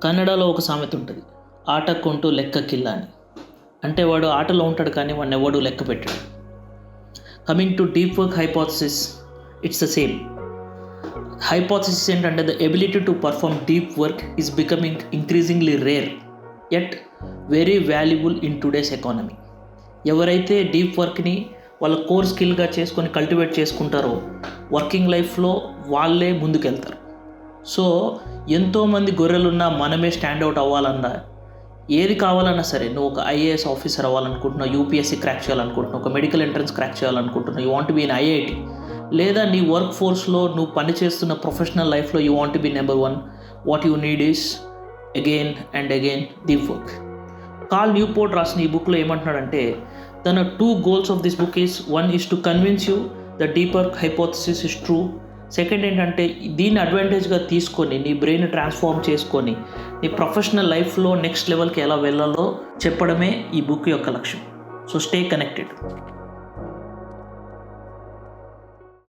కన్నడలో ఒక సామెత ఉంటుంది, ఆటకుంటూ లెక్కకిల్ల అని. అంటే వాడు ఆటలో ఉంటాడు కానీ వాడిని ఎవడు లెక్క పెట్టాడు. Coming to deep work hypothesis, it's the same. Hypothesis ఏంటంటే the ability to perform deep work is becoming increasingly rare yet very valuable in today's economy. ఎవరైతే డీప్ వర్క్ని వాళ్ళ కోర్ స్కిల్గా చేసుకొని కల్టివేట్ చేసుకుంటారో వర్కింగ్ లైఫ్లో వాళ్ళే ముందుకెళ్తారు. సో ఎంతోమంది గొర్రెలున్నా మనమే స్టాండ్అవుట్ అవ్వాలన్నా, ఏది కావాలన్నా సరే, నువ్వు ఒక ఐఏఎస్ ఆఫీసర్ అవ్వాలనుకుంటున్నావు, యూపీఎస్సీ క్రాక్ చేయాలనుకుంటున్నావు, ఒక మెడికల్ ఎంట్రన్స్ క్రాక్ చేయాలనుకుంటున్నావు, you want be in IIT, లేదా నీ వర్క్ ఫోర్స్లో నువ్వు పనిచేస్తున్న ప్రొఫెషనల్ లైఫ్లో you want be number 1, what you need is again and again deep work. Carl Newport రాసిన ఈ బుక్లో ఏమంటున్నాడంటే, తన 2 goals of this book is, 1 is to convince you the deeper hypothesis is true. Second ఏంటంటే దీన్ని అడ్వాంటేజ్గా తీసుకొని నీ బ్రెయిన్ ట్రాన్స్ఫార్మ్ చేసుకొని నీ ప్రొఫెషనల్ లైఫ్లో నెక్స్ట్ లెవెల్కి ఎలా వెళ్ళాలో చెప్పడమే ఈ బుక్ యొక్క లక్ష్యం. So stay connected.